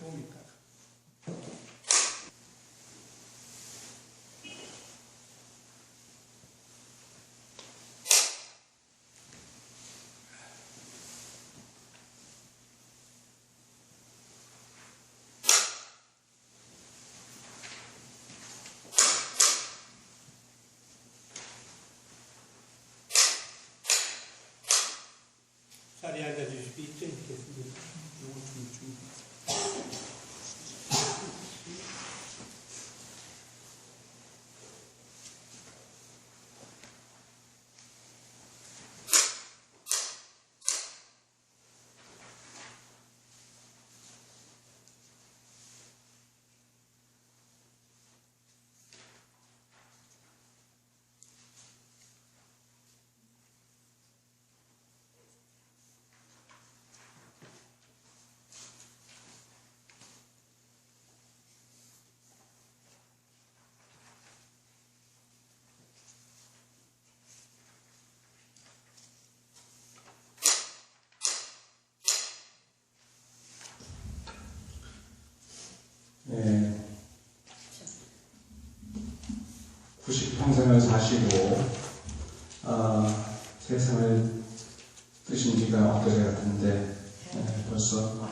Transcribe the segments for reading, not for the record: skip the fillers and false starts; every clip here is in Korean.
좋으니까. 자리에 앉아주시고 입장 있겠습니다. 네, 90평생을 사시고 세상을 뜨신 지가 엊그제 같은데 벌써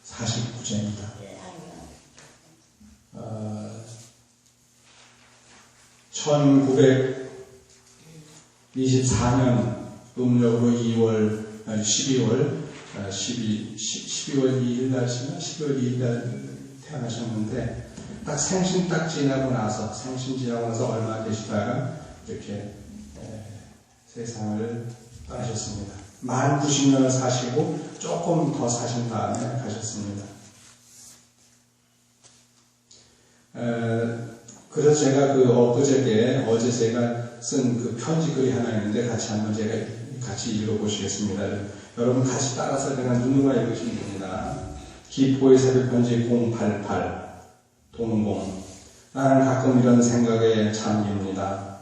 49세입니다. 1924년 음력으로 12월 2일 날이나 12월 2일 날 태어나셨는데 생신 지나고 나서 얼마 되시다가 이렇게 세상을 떠나셨습니다. 만 90년을 사시고 조금 더 사신 다음에 가셨습니다. 그래서 제가 어제 제가 쓴 그 편지글이 하나 있는데 같이 읽어보시겠습니다. 여러분 같이 따라서 그냥 눈으로만 읽으시면 됩니다. 기포의 새벽 편지 088 동공. 나는 가끔 이런 생각에 잠깁니다.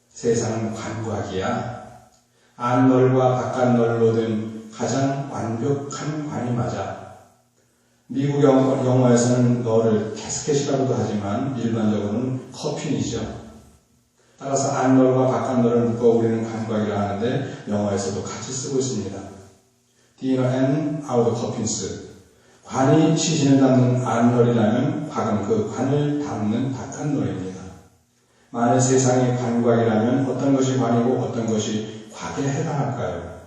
세상은 관곽이야. 안널과 바깥널로 된 가장 완벽한 관이 맞아. 미국 영어에서는 너를 캐스켓이라고도 하지만 일반적으로는 커핀이죠. 따라서 안널과 바깥널을 묶어 우리는 관곽이라 하는데 영어에서도 같이 쓰고 있습니다. The inner and outer coffins. 관이 시신을 담는 안널이라면 곽은 그 관을 담는 바깥널입니다. 만일 세상이 관곽이라면 어떤 것이 관이고 어떤 것이 곽에 해당할까요?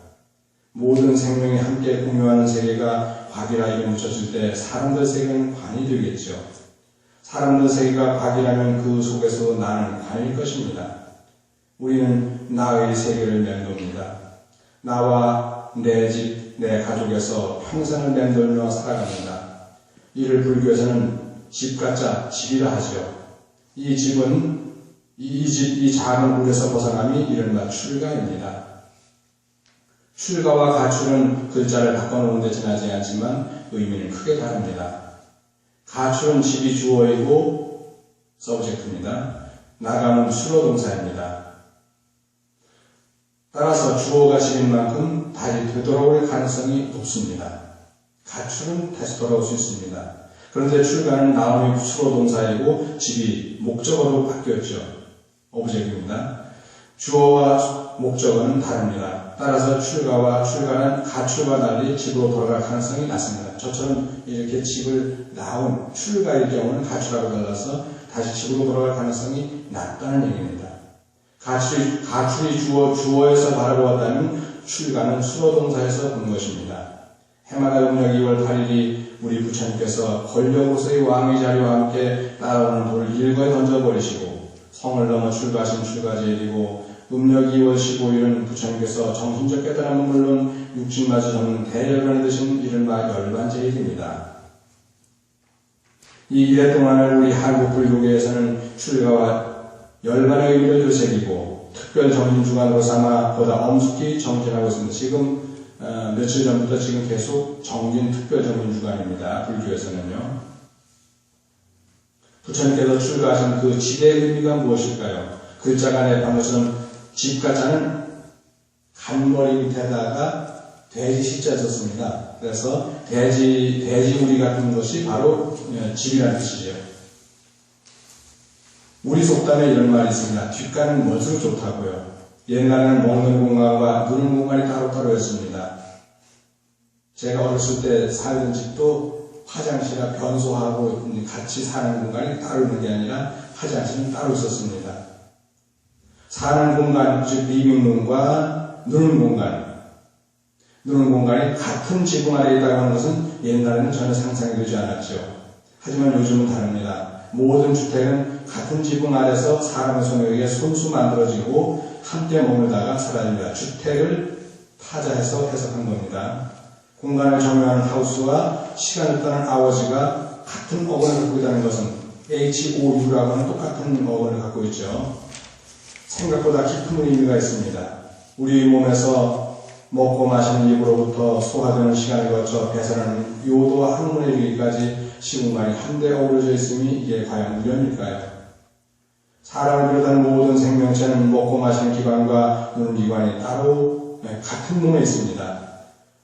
모든 생명이 함께 공유하는 세계가 곽이라 이름 붙였을 때 사람들 세계는 관이 되겠죠. 사람들 세계가 곽이라면 그 속에서 나는 관일 것입니다. 우리는 나의 세계를 맴돕니다. 나와 내 집, 내 가족에서 평생을 맴돌며 살아갑니다. 이를 불교에서는 집가짜 집이라 하죠. 이 집은 이 작은 물에서 벗어남이 이른바 출가입니다. 출가와 가출은 글자를 바꿔놓은 데 지나지 않지만 의미는 크게 다릅니다. 가출은 집이 주어이고 서브젝트입니다. 나가는 수로동사입니다. 따라서 주어가 집인 만큼 다시 되돌아올 가능성이 높습니다. 가출은 다시 돌아올 수 있습니다. 그런데 출가는 나음이 수로동사이고 집이 목적어로 바뀌었죠. 오브젝트입니다. 주어와 목적어는 다릅니다. 따라서 출가는 가출과 달리 집으로 돌아갈 가능성이 낮습니다. 저처럼 이렇게 집을 나온 출가일 경우는 가출하고 달라서 다시 집으로 돌아갈 가능성이 낮다는 얘기입니다. 가출이 주어에서 바라보았다면 출가는 수로동사에서 본 것입니다. 해마다 음력 2월 8일이 우리 부처님께서 권력으로서의 왕의 자리와 함께 따라오는 돌을 일거에 던져버리시고 성을 넘어 출가하신 출가제일이고 음력 2월 15일은 부처님께서 정신적 깨달음은 물론 육신마저 접는 대열반에 드신 이른바 열반제일입니다. 이 일해 동안을 우리 한국 불교계에서는 출가와 열반의 의미를 되새기고 특별 정신주간으로 삼아 보다 엄숙히 정진하고 있습니다. 지금 며칠 전부터 지금 계속 정진 특별 정신주간입니다. 불교에서는요. 부처님께서 출가하신 그 집의 의미가 무엇일까요? 글자가 내한 것처럼 집가자는 간머리 밑에다가 돼지 시자 썼습니다. 그래서 돼지우리 같은 것이 바로 집이라는 뜻이죠. 우리 속담에 이런 말이 있습니다. 뒷간은 멋으로 좋다고요. 옛날에는 먹는 공간과 누는 공간이 따로따로였습니다. 제가 어렸을 때 살던 집도 화장실과 변소하고 같이 사는 공간이 따로 있는 게 아니라 화장실은 따로 있었습니다. 사는 공간, 즉 리빙룸과 누는 공간이 같은 지붕 아래에 있다고 하는 것은 옛날에는 전혀 상상이 되지 않았죠. 하지만 요즘은 다릅니다. 모든 주택은 같은 지붕 아래서 사람의 손에 의해 손수 만들어지고 함께 머물다가 사라집니다. 주택을 타자해서 해석한 겁니다. 공간을 점유하는 하우스와 시간을 떠나는 아워지가 같은 어근을 갖고 있다는 것은 HOU라고 하는 똑같은 어근을 갖고 있죠. 생각보다 깊은 의미가 있습니다. 우리 몸에서 먹고 마시는 입으로부터 소화되는 시간을 거쳐 배설하는 요도와 항문에 이르기까지 시공간이 한데 어우러져 있음이 이게 과연 우연일까요? 사람을 비롯한 모든 생명체는 먹고 마시는 기관과 누는 기관이 따로 같은 몸에 있습니다.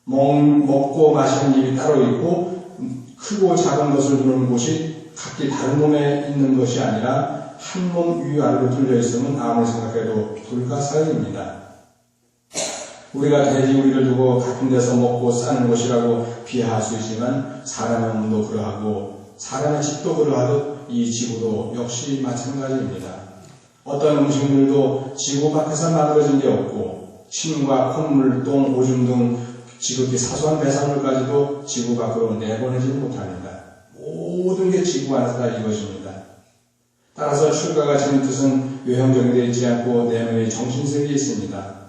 먹고 마시는 입이 따로 있고 크고 작은 것을 누는 곳이 각기 다른 몸에 있는 것이 아니라 한 몸 위아래로 뚫려 있으면 아무리 생각해도 불가사의입니다. 우리가 돼지우리를 두고 같은 데서 먹고 싸는 것이라고 비하할 수 있지만 사람의 몸도 그러하고 사람의 집도 그러하듯 이 지구도 역시 마찬가지입니다. 어떤 음식물도 지구 밖에서 만들어진 게 없고 침과 콧물, 똥, 오줌 등 지극히 사소한 배설물까지도 지구 밖으로 내보내지 못합니다. 모든 게 지구 안에서 다 이루어집니다. 따라서 출가가 지닌 뜻은 외형적인 데 있지 않고 내면의 정신세계에 있습니다.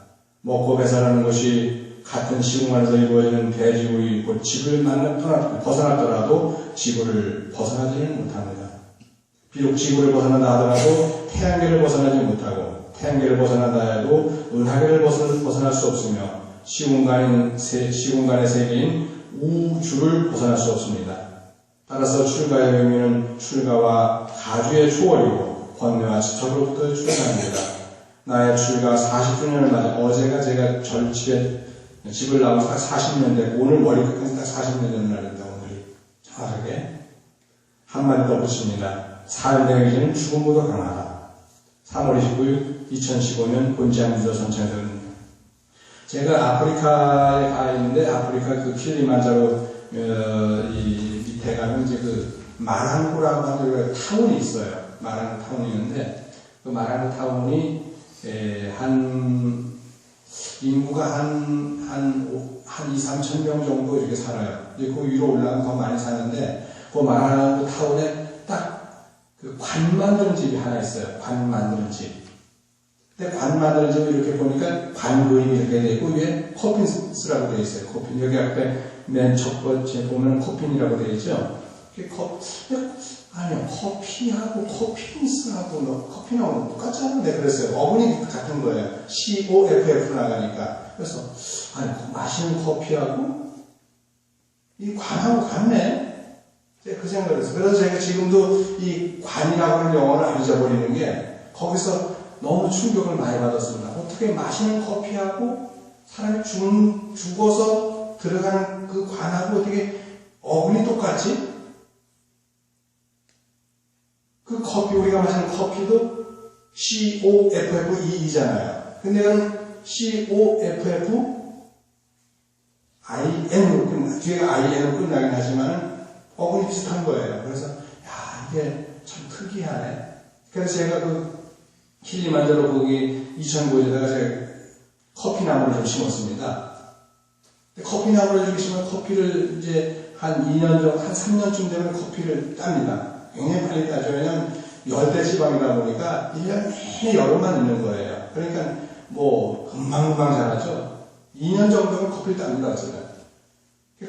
먹고 배설하는 것이 같은 시공 안에서 이루어지는 돼지우리 곧 집을 벗어났더라도 지구를 벗어나지는 못합니다. 비록 지구를 벗어난다 하더라도 태양계를 벗어나지 못하고 태양계를 벗어난다 해도 은하계를 벗어날 수 없으며 시공간의 세계인 우주를 벗어날 수 없습니다. 따라서 출가의 의미는 출가와 가주의 초월이고 번뇌와 지척으로부터 출가합니다. 나의 출가 40주년을 맞아 어제가 제가 집을 나와서 딱 40년 되고 오늘 머리끝까지 딱 40년 되는 날입니다. 오늘이 정확하게 한마디 더 붙입니다. 삶의 기준은 죽음보다 강하다. 3월 29일 2015년 곤지암유저 선천입니다. 제가 아프리카에 가 있는데 아프리카 그 킬리만자로 이 밑에 가면 이제 그 마랑구라고 하는 타운이 있어요. 마랑구 타운이 있는데 그 마랑구 타운이 인구가 한 2, 3천 명 정도 이렇게 살아요. 이제 그 위로 올라가면 더 많이 사는데, 그 마라나구 타운에 딱 그 관 만드는 집이 하나 있어요. 관 만드는 집. 근데 관 만드는 집을 이렇게 보니까 관 그림이 이렇게 되어 있고, 위에 코핀스라고 되어 있어요. 코핀. 여기 앞에 맨 첫 번째 보면 코핀이라고 되어 있죠. 아니요, 커피하고 코핀스하고 커피하고 똑같지 않은데 그랬어요. 어근이 같은 거예요. COFF 나가니까. 그래서 아니 마시는 커피하고 이 관하고 같네. 제가 그 생각을 했어요. 그래서 제가 지금도 이 관이라고 하는 영어를 안 잊어버리는 게 거기서 너무 충격을 많이 받았습니다. 어떻게 마시는 커피하고 사람이 죽어서 들어가는 그 관하고 어떻게 어근이 똑같지? 그 커피, 우리가 마시는 커피도 COFFE잖아요. 근데 이건 COFFIN으로 뒤에가 IN으로 끝나긴 하지만 어근이 비슷한 거예요. 그래서, 야, 이게 참 특이하네. 그래서 제가 그 킬리만자로 거기 2009년에다가 제가 커피나무를 좀 심었습니다. 커피나무를 좀 심으면 커피를 이제 한 2년 정도, 한 3년쯤 되면 커피를 땁니다. 굉장히 빨리 따죠. 왜냐면 열대 지방이다 보니까 1년 내내 여름만 있는 거예요. 그러니까 뭐 금방금방 자라죠. 2년 정도면 커피를 땁니다. 제가.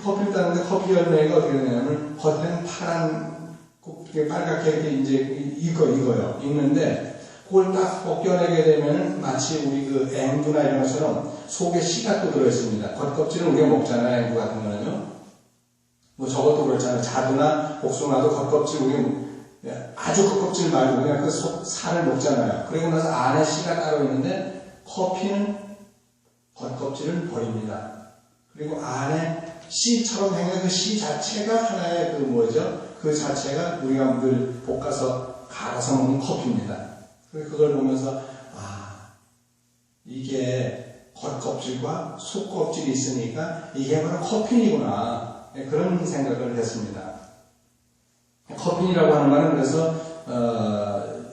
커피를 따는데 커피 열매가 어떻게 되냐면 겉에는 파란 빨갛게 이렇게 이제 익어요. 익는데 그걸 딱 벗겨내게 되면 마치 우리 그 앵두나 이런 것처럼 속에 씨가 또 들어있습니다. 겉껍질은 우리가 먹잖아요. 앵두 같은 거는요. 뭐 저것도 그렇잖아요. 자두나 복숭아도 겉껍질 우리 아주 겉껍질 말고 그냥 그 속 살을 먹잖아요. 그리고 나서 안에 씨가 따로 있는데 커피는 겉껍질을 버립니다. 그리고 안에 씨처럼 생긴 그 씨 자체가 하나의 그 뭐죠? 그 자체가 우리가 늘 볶아서 갈아서 먹는 커피입니다. 그걸 보면서 이게 겉껍질과 속껍질이 있으니까 이게 바로 커피이구나, 그런 생각을 했습니다. 커피라고 하는 말은 그래서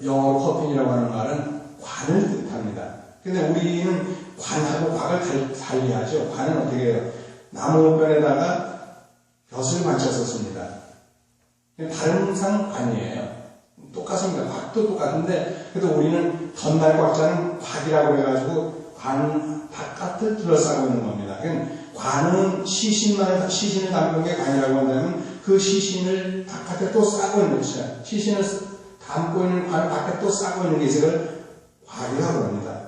영어로 커피라고 하는 말은 관을 뜻합니다. 근데 우리는 관하고 곽을 달리하죠. 관은 어떻게 해요? 나무변에다가 벼슬 맞춰서 씁니다. 다른 상 관이에요. 똑같습니다. 곽도 똑같은데, 그래도 우리는 덧날 곽자는 곽이라고 해가지고 관 바깥을 둘러싸고 있는 겁니다. 그러니까 관은 시신을 담는 게 관이라고 한다면 그 시신을 바깥에 또 싸고 있는 것이야. 시신을 담고 있는 관 바깥에 또 싸고 있는 게 이걸 곽이라고 합니다.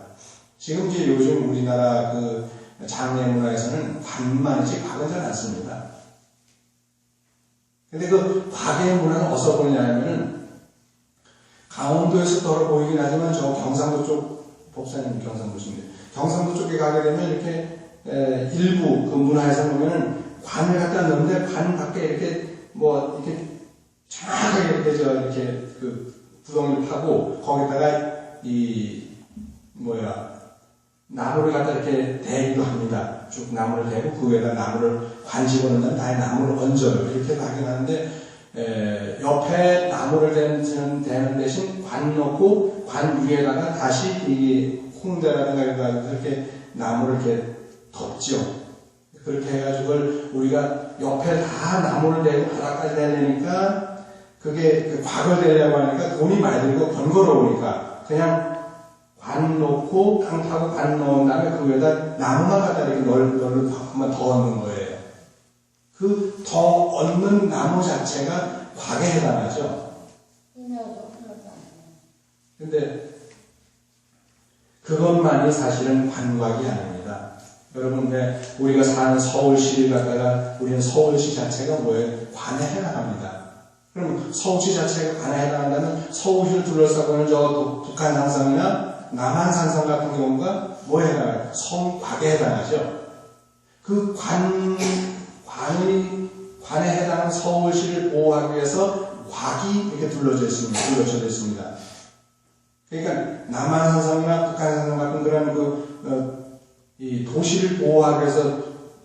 지금 이제 요즘 우리나라 그 장례 문화에서는 관만이지 곽은 잘 안 씁니다. 근데 그 곽의 문화는 어디서 보냐면은 강원도에서 덜어 보이긴 하지만 저 경상도 쪽, 법사님 경상도신데, 경상도 쪽에 가게 되면 이렇게 일부 그 문화에서 보면은 관을 갖다 넣는데 관 밖에 이렇게 이렇게 정확하게 이렇게 그 구덩이를 파고 거기다가 나무를 갖다 이렇게 대기도 합니다. 쭉 나무를 대고 그 위에다 나무를 관 집어넣는 다음에 다시 나무를 얹어요. 이렇게도 하긴 하는데, 옆에 나무를 대는 대신 관 넣고 관 위에다가 다시 이 홍대라든가 이렇게 나무를 이렇게 덮죠. 그렇게 해가지고 그걸 우리가 옆에 다 나무를 대고 바닥까지 대려니까 그게 그 곽을 대려고 하니까 돈이 많이 들고 번거로우니까 그냥 관 놓고 땅 타고 관 넣은 다음에 그 위에다 나무만 갖다 이렇게 한번 더 얹는 거예요. 그 더 얹는 나무 자체가 곽에 해당하죠. 근데 그것만이 사실은 관곽이 아닙니다. 여러분, 우리가 사는 서울시를 갖다가 우리는 서울시 자체가 뭐예요? 관에 해당합니다. 그럼 서울시 자체가 관에 해당한다면 서울시를 둘러싸고 있는 저 북한 산성이나 남한 산성 같은 경우가 뭐에 해당해요? 성곽에 해당하죠. 그 관에 해당하는 서울시를 보호하기 위해서 곽이 이렇게 둘러져 있습니다. 그러니까 남한 산성이나 북한 산성 같은 그런 이 도시를 보호하기 위해서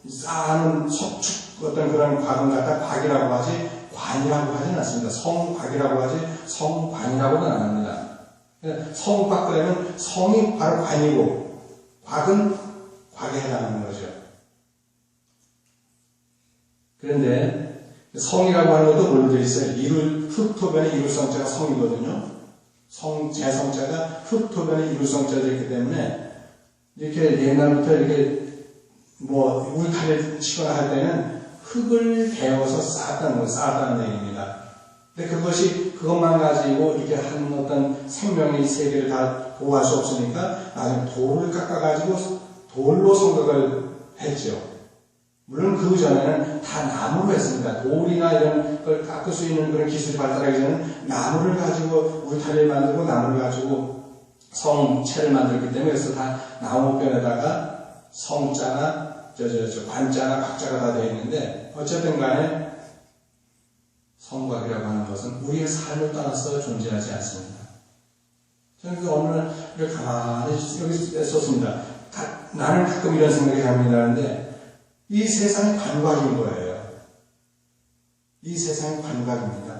쌓아놓은 석축 어떤 그런 곽은 갖다 곽이라고 하지 관이라고 하지는 않습니다. 성곽이라고 하지 성관이라고는 안 합니다. 성곽 그러면 성이 바로 관이고 곽은 곽에 해당하는 거죠. 그런데 성이라고 하는 것도 뭘로 되어 있어요? 흑토변의 이룰성자가 성이거든요. 제성자가 흑토변의 이룰성자가 있기 때문에 이렇게 옛날부터 이렇게 울타리를 치거나 할 때는 흙을 베어서 쌓았다는 얘기입니다. 근데 그것만 가지고 이렇게 한 어떤 생명의 세계를 다 보호할 수 없으니까 나중에 돌을 깎아가지고 돌로 성벽을 했죠. 물론 그 전에는 다 나무로 했습니다. 돌이나 이런 걸 깎을 수 있는 그런 기술이 발달하기 전에는 나무를 가지고 울타리를 만들고 나무를 가지고 성체를 만들기 때문에 그래서 다 나무변에다가 성자나 관자나 각자가 다 되어 있는데 어쨌든 간에 성곽이라고 하는 것은 우리의 삶을 떠나서 존재하지 않습니다. 저는 어느 날 이렇게 가만히 여기 썼습니다. 나는 가끔 이런 생각이 합니다. 하는데 이 세상이 관곽인 거예요. 이 세상이 관곽입니다.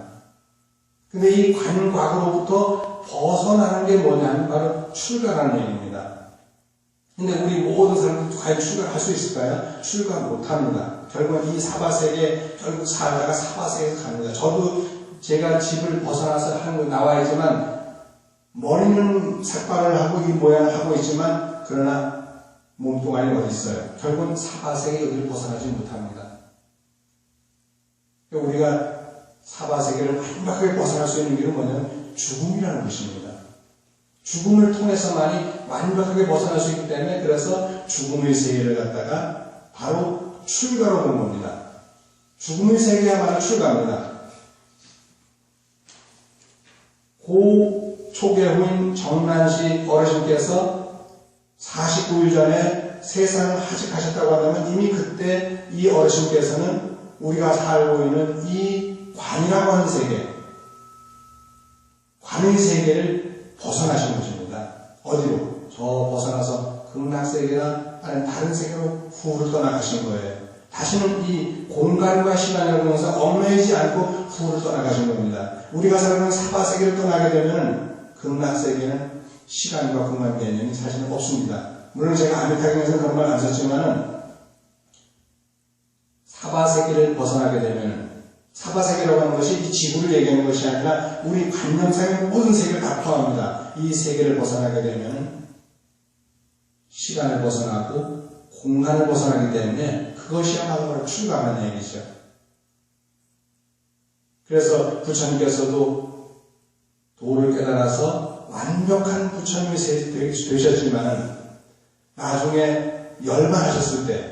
근데 이 관곽으로부터 벗어나는 게 뭐냐면 바로 출가라는 얘기입니다. 근데 우리 모든 사람들이 과연 출가할 수 있을까요? 출가 못합니다. 결국은 이 사바세계, 결국 살다가 사바세계에서 갑니다. 저도 제가 집을 벗어나서 한국에 나와 있지만 머리는 삭발을 하고 이 모양을 하고 있지만 그러나 몸뚱아리 어디 있어요? 결국은 사바세계 여기를 벗어나지 못합니다. 우리가 사바세계를 완벽하게 벗어날 수 있는 길은 뭐냐면 죽음이라는 것입니다. 죽음을 통해서만이 완벽하게 벗어날 수 있기 때문에 그래서 죽음의 세계를 갖다가 바로 출가로 본 겁니다. 죽음의 세계야말로 출가입니다. 고 초계후인 정란시 어르신께서 49일 전에 세상을 하직하셨다고 한다면 이미 그때 이 어르신께서는 우리가 살고 있는 이 관이라고 하는 세계, 관의 세계를 벗어나신 것입니다. 어디로? 저 벗어나서 극락세계나 아니면 다른 세계로 후를 떠나가신 거예요. 다시는 이 공간과 시간이라고 하면서 얽매이지 않고 후를 떠나가신 겁니다. 우리가 살아가는 사바세계를 떠나게 되면 극락세계는 시간과 공간 개념이 사실은 없습니다. 물론 제가 아미타경에서는 그런 말 안 썼지만은 사바세계를 벗어나게 되면 사바세계라고 하는 것이 이 지구를 얘기하는 것이 아니라 우리 관념상의 모든 세계를 다 포함합니다. 이 세계를 벗어나게 되면 시간을 벗어나고 공간을 벗어나기 때문에 그것이야말로 출가하는 얘기죠. 그래서 부처님께서도 도를 깨달아서 완벽한 부처님이 되셨지만 나중에 열반하셨을 때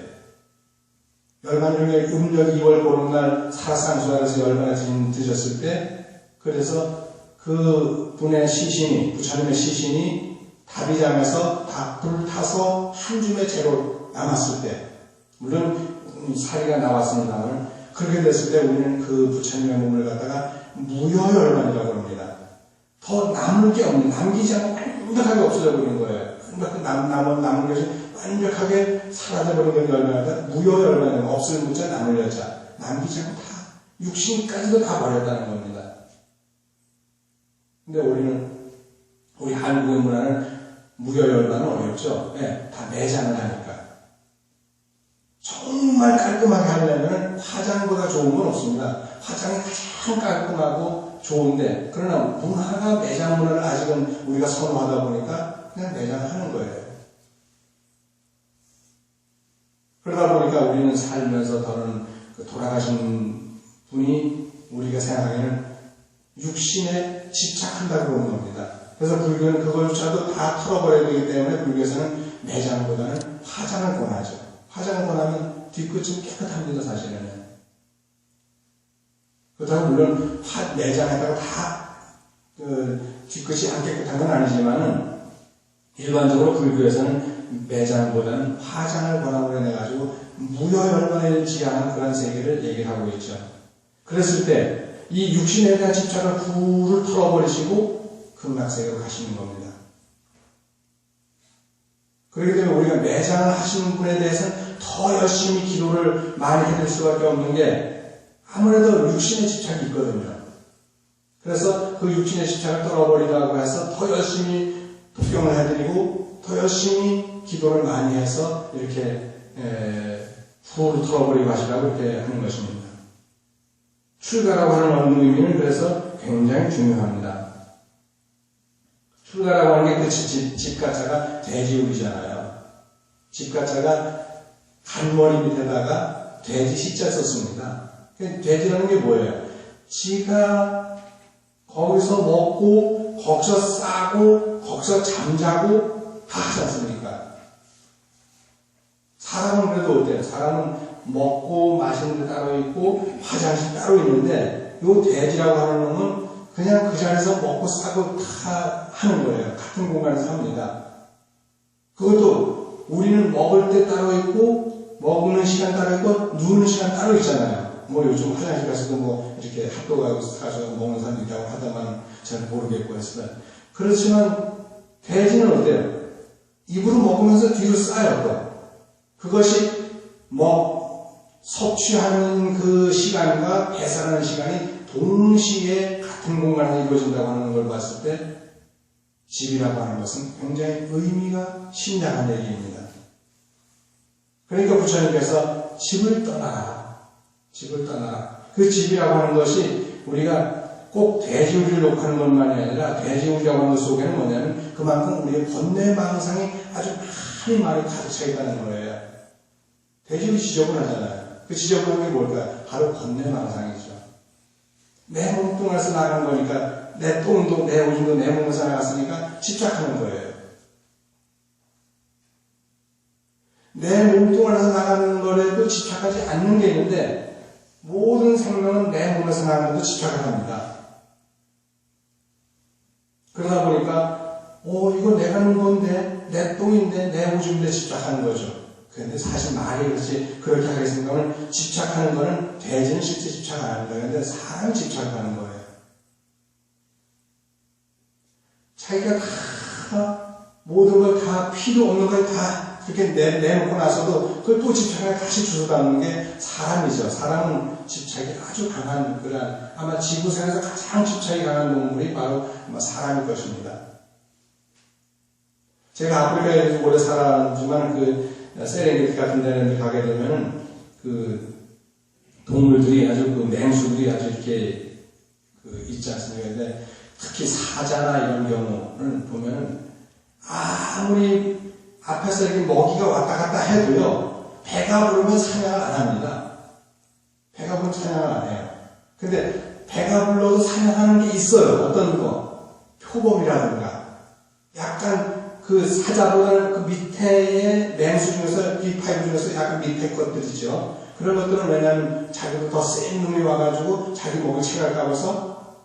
열반 중에 음력 2월 보름날 사상수화에서 열반을 드셨을 때 그래서 그 분의 시신이 부처님의 시신이 다비장에서 다 불을 타서 한 줌의 재로 남았을 때 물론 사리가 나왔습니다만 그렇게 됐을 때 우리는 그 부처님의 몸을 갖다가 무여열반이라고 합니다. 더 남을 게 없는, 남기지 않고 완벽하게 없어져 버린 거예요. 남은 것이 완벽하게 사라져버린 건 열반이다. 무여열반이면 없을 무자 남을 여자. 남기지 않고 다 육신까지도 다 버렸다는 겁니다. 근데 우리 한국의 문화는 무여열반은 어렵죠. 네, 다 매장을 하니까. 정말 깔끔하게 하려면 화장보다 좋은 건 없습니다. 화장이 가장 깔끔하고 좋은데 그러나 문화가 매장 문화를 아직은 우리가 선호하다 보니까 그냥 매장을 하는 거예요. 그러다 보니까 우리는 살면서 더는 돌아가신 분이 우리가 생각하기에는 육신에 집착한다고 보는 겁니다. 그래서 불교는 그걸조차도 다 털어버려야 되기 때문에 불교에서는 매장보다는 화장을 권하죠. 화장을 권하면 뒤끝은 깨끗합니다, 사실은. 그렇다고 물론 매장에다가 다 뒤끝이 안 깨끗한 건 아니지만은 일반적으로 불교에서는 매장보다는 화장을 권함으로 해가지고 무여열반을 지향한 그런 세계를 얘기를 하고 있죠. 그랬을 때 이 육신에 대한 집착을 불을 털어버리시고 극락세계로 가시는 겁니다. 그렇기 때문에 우리가 매장을 하시는 분에 대해서는 더 열심히 기도를 많이 해드릴 수밖에 없는 게 아무래도 육신의 집착이 있거든요. 그래서 그 육신의 집착을 떨어버리라고 해서 더 열심히 독경을 해드리고 더 열심히 기도를 많이 해서 이렇게 후를 털어버리고 하시라고 이렇게 하는 것입니다. 출가라고 하는 얻는 의미는 그래서 굉장히 중요합니다. 출가라고 하는 게 그 집가자가 돼지우리잖아요. 집가자가 간머리 밑에다가 돼지 시자 썼습니다. 돼지라는 게 뭐예요? 지가 거기서 먹고 거기서 싸고 거기서 잠자고 다 하지 않습니까? 사람은 그래도 어때요? 사람은 먹고 마시는 데 따로 있고 화장실 따로 있는데 요 돼지라고 하는 놈은 그냥 그 자리에서 먹고 싸고 다 하는 거예요. 같은 공간에서 합니다. 그것도 우리는 먹을 때 따로 있고 먹는 시간 따로 있고 누우는 시간 따로 있잖아요. 뭐 요즘 화장실 가서도 뭐 이렇게 핫도그 가서 먹는 사람도 있다고 하다만 잘 모르겠고 했으면 그렇지만 돼지는 어때요? 입으로 먹으면서 뒤로 싸요. 또. 그것이 섭취하는 그 시간과 배설하는 시간이 동시에 같은 공간에서 이루어진다고 하는 걸 봤을 때 집이라고 하는 것은 굉장히 의미가 심량한 얘기입니다. 그러니까 부처님께서 집을 떠나라. 집을 떠나라. 그 집이라고 하는 것이 우리가 꼭 돼지우리를 욕하는 것만이 아니라 돼지우리라고 하는 것 속에는 뭐냐면 그만큼 우리의 번뇌망상이 아주 많이 가득 차 있다는 거예요. 돼지우리 지저분하잖아요. 그 지저분한 게 뭘까요? 바로 번뇌망상이죠. 내 몸뚱아리에서 나간 거니까 내 똥도 내 오줌도 내 몸에서 나갔으니까 집착하는 거예요. 내 몸뚱아리에서 나가는 거에도 집착하지 않는 게 있는데 모든 생명은 내 몸에서 나가는 것도 집착을 합니다. 그러다 보니까 이거 내가 넣은 건데 내 똥인데 내 오줌인데 집착하는 거죠. 그런데 사실 말이 그렇지 그렇게 하겠습니다만 집착하는 거는 돼지는 실제 집착 안 합니다. 그런데 사람이 집착하는 거예요. 자기가 다 모든 걸 다 필요 없는 걸 다 그렇게 내놓고 나서도 그걸 또 집착하게 다시 주워담는 게 사람이죠. 사람은 집착이 아주 강한 그런 아마 지구상에서 가장 집착이 강한 동물이 바로 아마 사람일 것입니다. 제가 아프리카에 오래 살았지만 그 세렝게티 같은 데를 가게 되면은 그 동물들이 아주 그 맹수들이 아주 이렇게 그 있지 않습니까? 근데 특히 사자나 이런 경우는 보면은 아무리 앞에서 이렇게 먹이가 왔다 갔다 해도요, 배가 부르면 사냥을 안 합니다. 배가 부르면 사냥을 안 해요. 근데 배가 불러도 사냥하는 게 있어요. 어떤 거? 표범이라든가. 약간 그 사자보다는 그 밑에의 맹수 중에서, B5 중에서 약간 밑에 것들이죠. 그런 것들은 왜냐하면 자기도 더 센 놈이 와가지고 자기 먹을 체갈까 봐서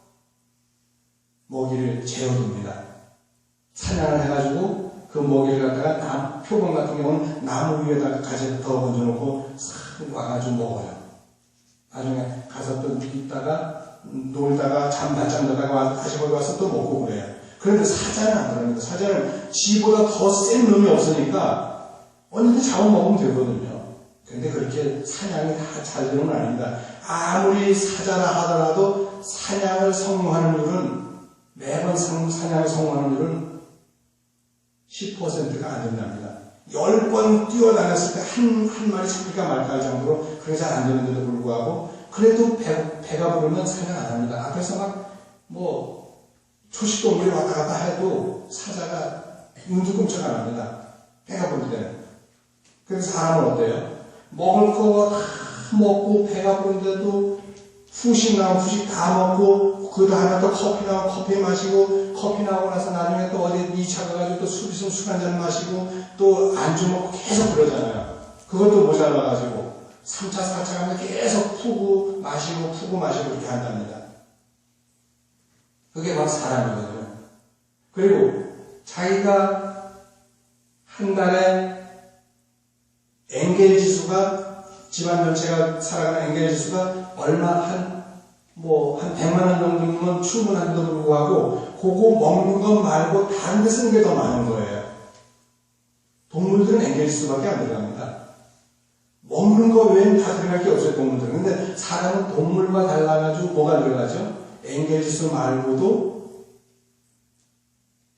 먹이를 재워둡니다. 사냥을 해가지고 그 먹이를 갖다가 표범 같은 경우는 나무 위에다가 가지를 더 얹어놓고 싹 와가지고 먹어요. 나중에 가서 또 있다가 놀다가 잠 자다가 와서 다시 거기 와서 또 먹고 그래요. 그런데 사자는 안 그럽니다. 사자는 지보다 더 센 놈이 없으니까 언제든지 잡아먹으면 되거든요. 근데 그렇게 사냥이 다 잘 되는 건 아닙니다. 아무리 사자라 하더라도 사냥을 성공하는 율은 매번 사냥을 성공하는 율은 10%가 안 된답니다. 10번 뛰어다녔을 때 한 마리 잡힐까 말까 할 정도로 그게 잘 안 되는데도 불구하고 그래도 배가 부르면 사냥 안 합니다. 앞에서 막 초식동물이 왔다 갔다 해도 사자가 눈도 끔찍 안 합니다. 배가 부를 때는. 그래서 사람은 어때요? 먹을 거 다 먹고 배가 부른데도 후식 나오면 후식 다 먹고 그 다음에 또 커피 나오면 커피 마시고 커피 나오고 나서 나중에 또 어디 2차 가가지고 또 술 있으면 술 한잔 마시고 또 안주 먹고 계속 그러잖아요. 그것도 모자라가지고 3차 4차 가면 계속 푸고 마시고 그렇게 한답니다. 그게 바로 사람이거든요. 그리고 자기가 한 달에 엔겔 지수가 집안 전체가 살아가는 엔겔 지수가 얼마 한 100만 원 정도면 충분한데도 불구하고 그거 먹는 것 말고 다른 데 쓰는 게 더 많은 거예요. 동물들은 엔겔 지수밖에 안 들어갑니다. 먹는 거 외에는 다 들어갈 게 없어요, 동물들은. 근데 사람은 동물과 달라가지고 뭐가 들어가죠? 엔겔 지수 말고도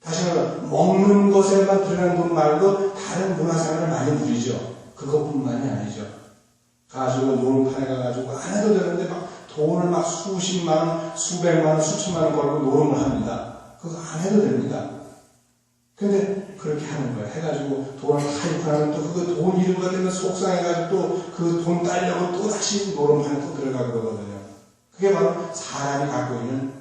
다시 말해 먹는 것에만 들어가는 돈 말고 다른 문화생활을 많이 누리죠. 그것뿐만이 아니죠. 가지고 노름판에 가가지고 안 해도 되는데 막 돈을 막 수십만 원, 수백만 원, 수천만 원 걸고 노름을 합니다. 그거 안 해도 됩니다. 근데 그렇게 하는 거예요. 해가지고 돈을 타입하면 또 그거 돈 잃은 것 때문에 속상해가지고 또 그 돈 따려고 또 다시 노름판에 또 들어가고 그러거든요. 그게 바로 사람이 갖고 있는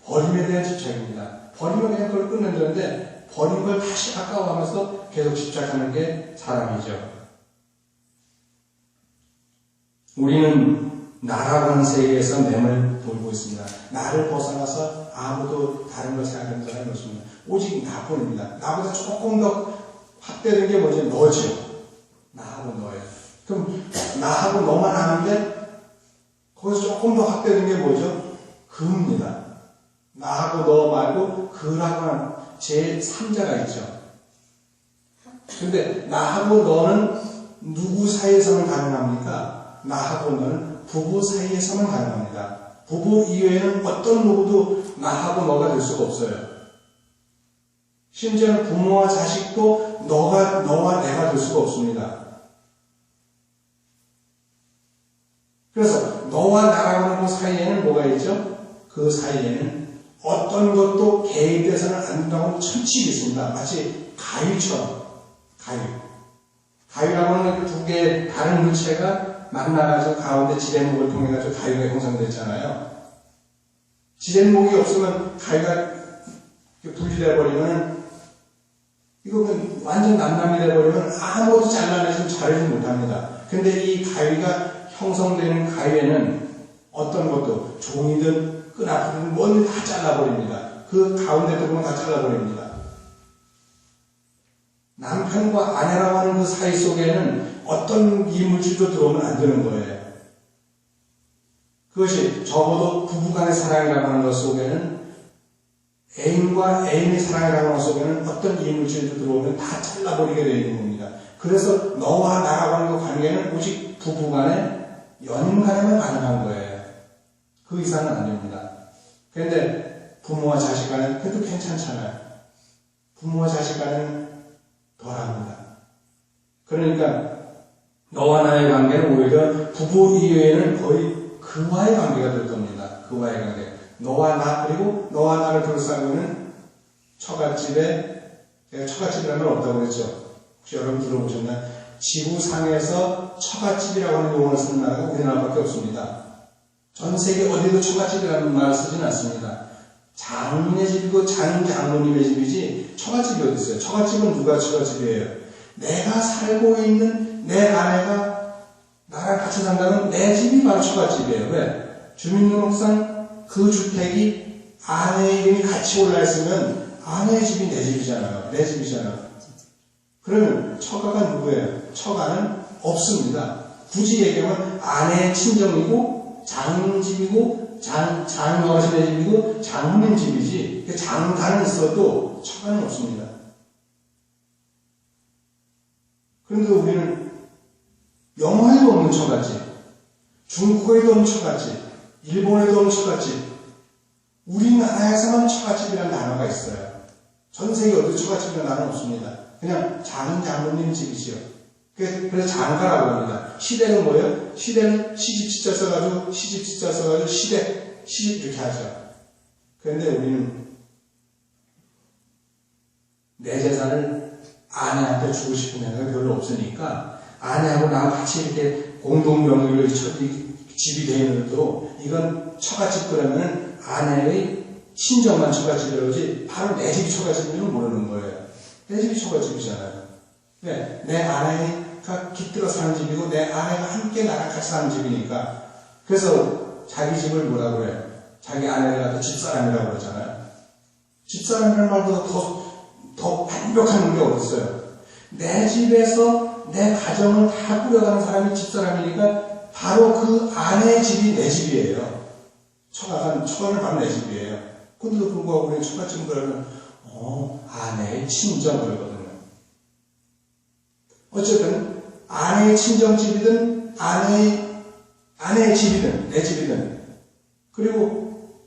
버림에 대한 집착입니다. 버리면 그냥 그걸 끝낸다는데 버린 걸 다시 아까워하면서 계속 집착하는 게 사람이죠. 우리는 나라고 하는 세계에서 맴을 돌고 있습니다. 나를 벗어나서 아무도 다른 걸 생각하는 사람이 없습니다. 오직 나뿐입니다. 나보다 조금 더 확대된 게 뭐지? 너죠. 나하고 너예요. 그럼 나하고 너만 아는데 거기서 조금 더 확대된 게 뭐죠? 그입니다. 나하고 너 말고 그라고 하는 제3자가 있죠. 근데 나하고 너는 누구 사이에서는 가능합니까? 나하고 너는 부부 사이에서만 가능합니다. 부부 이외에는 어떤 누구도 나하고 너가 될 수가 없어요. 심지어는 부모와 자식도 너와 내가 될 수가 없습니다. 그래서 너와 나라고 하는 그 사이에는 뭐가 있죠? 그 사이에는 어떤 것도 개입돼서는 안 된다고 천칙이 있습니다. 마치 가위처럼. 가위라고 하는 두 개의 다른 물체가 만나가지고 가운데 지렛목을 통해가지고 가위가 형성됐잖아요. 지렛목이 없으면 가위가 분리돼버리면 이거 완전 남남이 돼버리면 아무것도 잘라내지 자르지 못합니다. 근데 이 가위가 형성되는 가위에는 어떤 것도 종이든 끈아프든 뭐든 다 잘라버립니다. 그 가운데 부분은 다 잘라버립니다. 남편과 아내라고 하는 그 사이 속에는 어떤 이물질도 들어오면 안 되는 거예요. 그것이 적어도 부부간의 사랑이라고 하는 것 속에는 애인과 애인의 사랑이라고 하는 것 속에는 어떤 이물질도 들어오면 다 잘라버리게 되어 있는 겁니다. 그래서 너와 나라고 하는 그 관계는 오직 부부간의 연인 간에만 가능한 거예요. 그 이상은 안 됩니다. 그런데 부모와 자식 간은 그래도 괜찮잖아요. 부모와 자식 간은 덜합니다. 그러니까 너와 나의 관계는 오히려 부부 이외에는 거의 그와의 관계가 될 겁니다. 그와의 관계. 너와 나 그리고 너와 나를 둘러싸고 있는 처갓집에, 제가 처갓집이라는 걸 없다고 그랬죠. 혹시 여러분 들어보셨나요? 지구상에서 처갓집이라고 하는 용어를 쓰는 나라가 우리나라밖에 없습니다. 전 세계 어디도 처갓집이라는 말을 쓰지는 않습니다. 장인의 집이고 장모님의 집이지 처갓집이 어디 있어요? 처갓집은 누가 처갓집이에요? 내가 살고 있는 내 아내가 나랑 같이 산다면 내 집이 바로 처갓집이에요. 왜? 주민등록상 그 주택이 아내의 이름이 같이 올라있으면 아내의 집이 내 집이잖아요. 내 집이잖아요. 그러면 처가가 누구예요? 처가는 없습니다. 굳이 얘기하면 아내의 친정이고 장집이고 장어르신의 집이고 장모님 집이지 장가는 있어도 처가는 없습니다. 그런데 우리는 영어에도 없는 처갓집, 중국에도 없는 처갓집, 일본에도 없는 처갓집, 우리나라에서만 처갓집이라는 단어가 있어요. 전 세계 어디 처갓집이라는 단어는 없습니다. 그냥 장모님 집이지요. 그래서 장가라고 합니다. 시댁은 뭐예요? 시댁은 시집 써가지고 시집 이렇게 하죠. 그런데 우리는 내 재산을 아내한테 주고 싶은 생각이 별로 없으니까 아내하고 나하고 같이 이렇게 공동명의로 집이 되어 있는데도 이건 처갓집 그러면 아내의 친정만 처갓집이라지 바로 내 집이 처갓집인지는 모르는 거예요. 내 집이 처갓집이잖아요. 네, 내 아내가 깃들어 사는 집이고 내 아내가 함께 나랑 같이 사는 집이니까. 그래서 자기 집을 뭐라고 그래요? 자기 아내를 갖다 집사람이라고 그러잖아요. 집사람이라는 말보다 더 완벽한 게 어딨어요? 내 집에서 내 가정을 다 꾸려가는 사람이 집사람이니까 바로 그 아내의 집이 내 집이에요. 처가는 바로 내 집이에요. 근데도 불구하고 우리 처갓집 그러면 아내의 친정 그러거든요. 어쨌든 아내의 친정집이든 아내의 집이든 내 집이든 그리고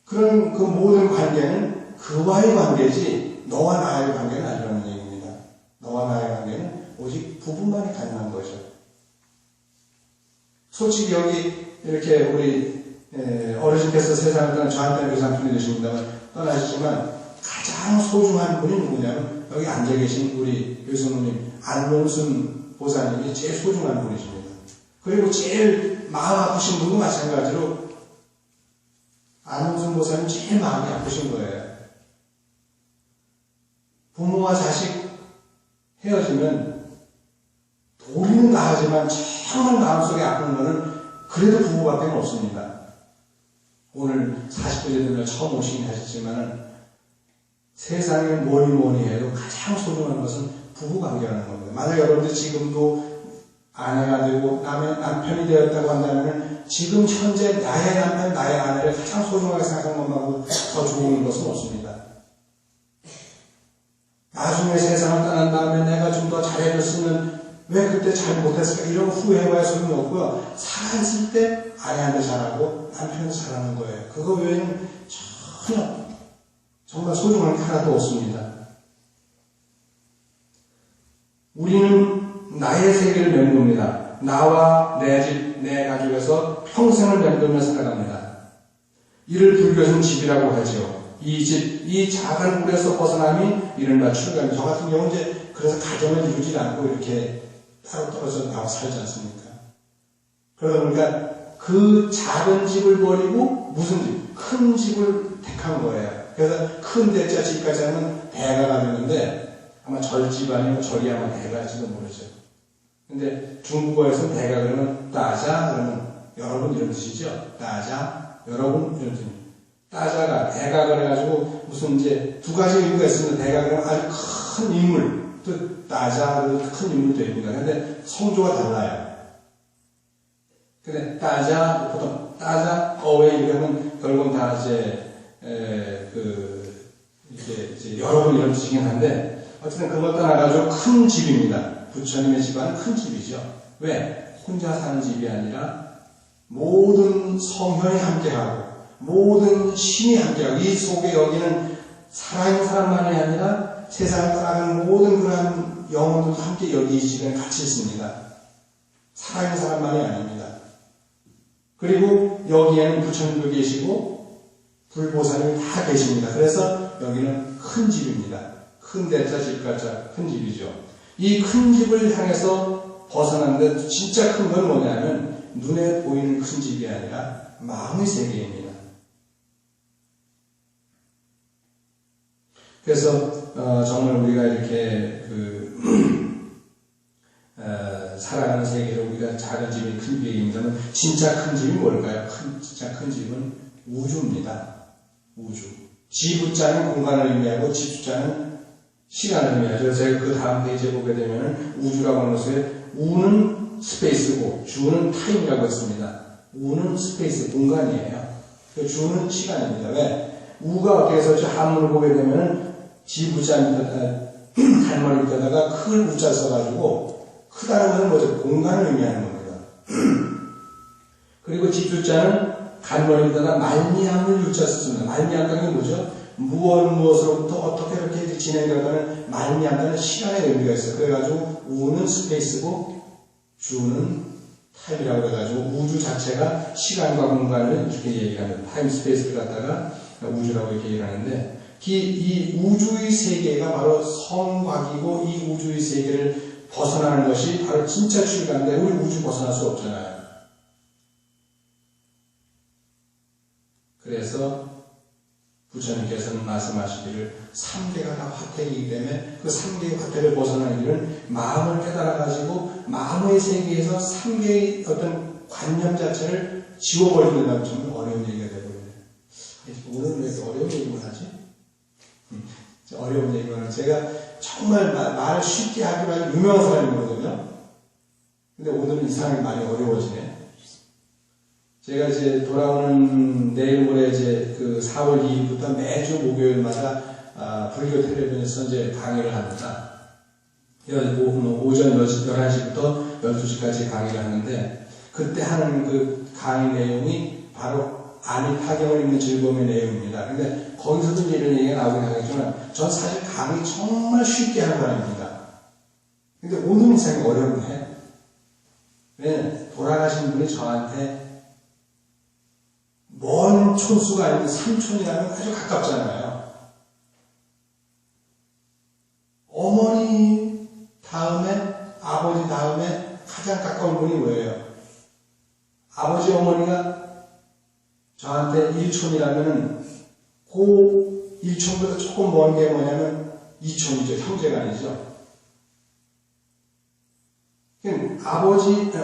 그런 그 모든 관계는 그와의 관계지 너와 나의 관계는 아니라는 얘기입니다. 너와 나의 관계는 오직 부부만이 가능한 거죠. 솔직히 여기 이렇게 우리 어르신께서 세상을 떠나 저한테는 외삼촌이 되십니다만 떠나시지만 가장 소중한 분이 누구냐면 여기 앉아 계신 우리 교수님 안용순 보사님이 제일 소중한 분이십니다. 그리고 제일 마음 아프신 분도 마찬가지로 안용순 보사님 제일 마음이 아프신 거예요. 부모와 자식 헤어지면 도리는 나하지만 정말 마음속에 아픈 거는 그래도 부부밖에 없습니다. 오늘 40분이 되면 처음 오시긴 하셨지만 세상에 뭐니 해도 가장 소중한 것은 부부관계라는 겁니다. 만약 여러분들 지금도 아내가 되고 남편이 되었다고 한다면 지금 현재 나의 남편, 나의 아내를 가장 소중하게 생각하는 것만으로 더 좋은 것은 없습니다. 나중에 세상을 떠난 다음에 내가 좀 더 잘해줬으면 왜 그때 잘 못했을까 이런 후회해봐야 소용이 없고요. 살아있을 때 아내한테 잘하고 남편한테 잘하는 거예요. 그거 외에는 전혀 정말 소중한 게 하나도 없습니다. 우리는 나의 세계를 맴돕니다. 나와 내 집, 내 가족에서 평생을 맴돌며 살아갑니다. 이를 불교에서는 집이라고 하죠. 이 집, 이 작은 굴에서 벗어남이 이른바 출가입니다. 저 같은 경우는 이제 그래서 가정을 이루지 않고 이렇게 따로 떨어져 나와 살지 않습니까? 그러다 보니까 그 작은 집을 버리고 무슨 집? 큰 집을 택한 거예요. 그래서 큰 대자 집까지 하면 대가가 되는데 아마 절집 아니면 절이 아마 대가일지도 모르죠. 근데 중국어에서는 대가 그러면 따자 그러면 여러분 이런 뜻이죠. 따자 여러분 이런 뜻입니다. 따자가 대가 그래가지고 무슨 이제 두 가지 의미가 있습니다. 대가 그러면 아주 큰 인물 또 따자로 큰 인물도 됩니다. 근데 성조가 달라요. 근데 따자, 보통 따자, 어웨이 이러면 결국은 다 이제 여러 번 이런 뜻이긴 한데, 어쨌든 그걸 떠나가지고 큰 집입니다. 부처님의 집안은 큰 집이죠. 왜? 혼자 사는 집이 아니라 모든 성현이 함께하고, 모든 신이 함께하고, 이 속에 여기는 살아있는 사람만이 아니라 세상을 떠나가는 모든 그러한 영혼들도 함께 여기 이 집에 같이 있습니다. 살아있는 사람만이 아닙니다. 그리고 여기에는 부처님도 계시고 불보살님이 다 계십니다. 그래서 여기는 큰 집입니다. 큰 대자 집가자 큰 집이죠. 이 큰 집을 향해서 벗어났는데 진짜 큰 건 뭐냐면 눈에 보이는 큰 집이 아니라 마음의 세계입니다. 그래서 정말 우리가 이렇게 살아가는 세계로 우리가 작은 집이 큰 집이 얘기합니다만 진짜 큰 집이 뭘까요? 진짜 큰 집은 우주입니다. 우주. 지부자는 공간을 의미하고 지수자는 시간을 의미하죠. 제가 그 다음 페이지에 보게 되면 우주라고 하는 것에 우는 스페이스고 주는 타임이라고 했습니다. 우는 스페이스, 공간이에요. 주는 시간입니다. 왜? 우가 어떻게 해서 한문을 보게 되면 지부자 밑에다가 한문 밑에다가 큰 우자 써가지고 크다는 것은 뭐죠? 공간을 의미하는 겁니다. 그리고 지주자는 간머리에다가 말미암을 유자 썼습니다. 말미암다는 게 뭐죠? 무엇으로부터 어떻게 이렇게 진행되어가는 말미암다는 시간의 의미가 있어요. 그래가지고 우는 스페이스고 주는 타임이라고 해가지고 우주 자체가 시간과 공간을 이렇게 얘기합니다. 타임 스페이스를 갖다가 우주라고 이렇게 얘기를 하는데 이 우주의 세계가 바로 성곽이고 이 우주의 세계를 벗어나는 것이 바로 진짜 출가인데 우리 우주 벗어날 수 없잖아요. 그래서 부처님께서는 말씀하시기를 3개가 다 화택이기 때문에 그 3개의 화택을 벗어나는 길은 마음을 깨달아가지고 마음의 세계에서 3개의 어떤 관념 자체를 지워버린다고 하면 어려운 얘기가 되거든요. 오늘은 왜 이렇게 어려운 얘기만 하지? 어려운 얘기만 하면 제가 정말 말을 쉽게 하기로 유명한 사람이거든요. 근데 오늘은 이상하게 많이 어려워지네. 제가 이제 돌아오는 내일 모레 이제 그 4월 2일부터 매주 목요일마다 불교 텔레비전에서 이제 강의를 합니다. 오전 11시부터 12시까지 강의를 하는데 그때 하는 그 강의 내용이 바로 아미타경을 읽는 즐거움의 내용입니다. 근데 거기서도 이런 얘기가 나오긴 하겠지만 전 사실 강의 정말 쉽게 하는 사람입니다. 근데 오늘 이상이 어렵네. 왜? 돌아가신 분이 저한테 먼 촌수가 아니고 삼촌이라면 아주 가깝잖아요. 어머니 다음에 아버지 다음에 가장 가까운 분이 뭐예요? 아버지 어머니가 저한테 1촌이라면은 그 1촌보다 조금 먼 게 뭐냐면 2촌이죠. 형제간이죠. 아버지